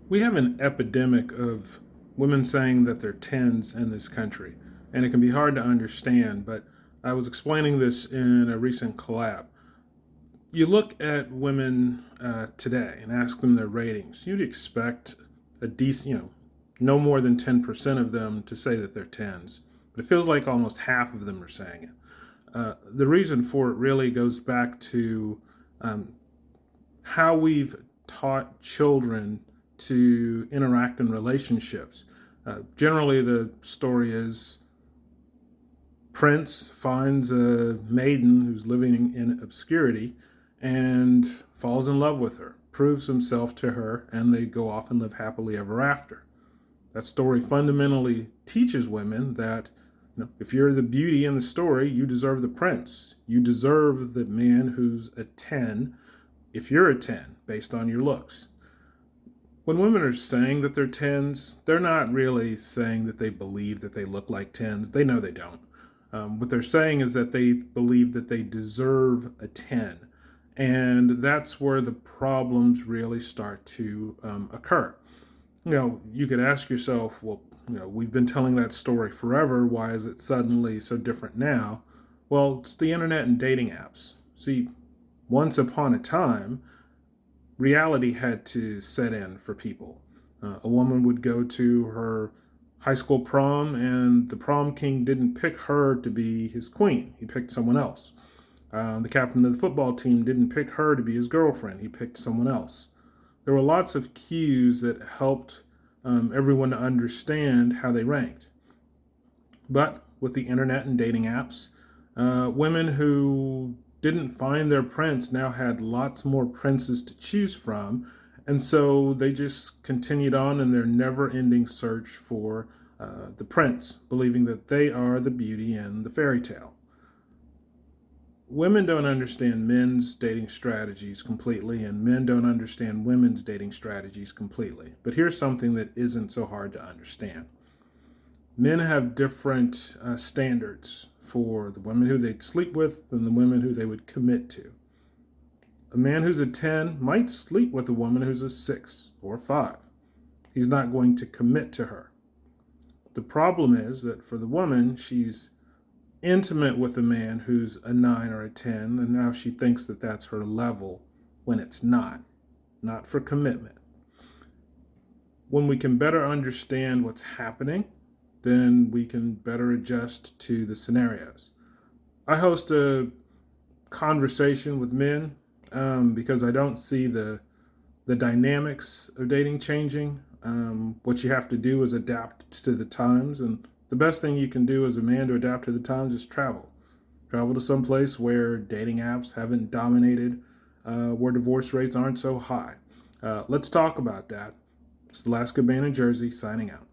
We have an epidemic of women saying that they're tens in this country, and it can be hard to understand. But I was explaining this in a recent collab. You look at women today and ask them their ratings, you'd expect a decent, no more than 10% of them to say that they're tens. But it feels like almost half of them are saying it. The reason for it really goes back to um, how we've taught children to interact in relationships. Generally, the story is Prince finds a maiden who's living in obscurity and falls in love with her, proves himself to her, and they go off and live happily ever after. That story fundamentally teaches women that if you're the beauty in the story, you deserve the prince. You deserve the man who's a 10 if you're a 10 based on your looks. When women are saying that they're tens, they're not really saying that they believe that they look like tens. They know they don't. What they're saying is that they believe that they deserve a 10. And that's where the problems really start to occur. You could ask yourself, well, we've been telling that story forever. Why is it suddenly so different now? Well, it's the internet and dating apps. See, once upon a time, reality had to set in for people. A woman would go to her high school prom, and the prom king didn't pick her to be his queen. He picked someone else. The captain of the football team didn't pick her to be his girlfriend. He picked someone else. There were lots of cues that helped everyone to understand how they ranked. But with the internet and dating apps, women who didn't find their prince now had lots more princes to choose from. And so they just continued on in their never ending search for the prince, believing that they are the beauty in the fairy tale. Women don't understand men's dating strategies completely, and men don't understand women's dating strategies completely. But here's something that isn't so hard to understand. Men have different standards for the women who they'd sleep with than the women who they would commit to. A man who's a 10 might sleep with a woman who's a 6 or a 5. He's not going to commit to her. The problem is that for the woman, she's intimate with a man who's a 9 or a 10, and now she thinks that that's her level when it's not for commitment. When we can better understand what's happening, then we can better adjust to the scenarios. I host a conversation with men because I don't see the dynamics of dating changing. What you have to do is adapt to the times, and the best thing you can do as a man to adapt to the times is travel. Travel to some place where dating apps haven't dominated, where divorce rates aren't so high. Let's talk about that. It's the Last Good Man in Jersey signing out.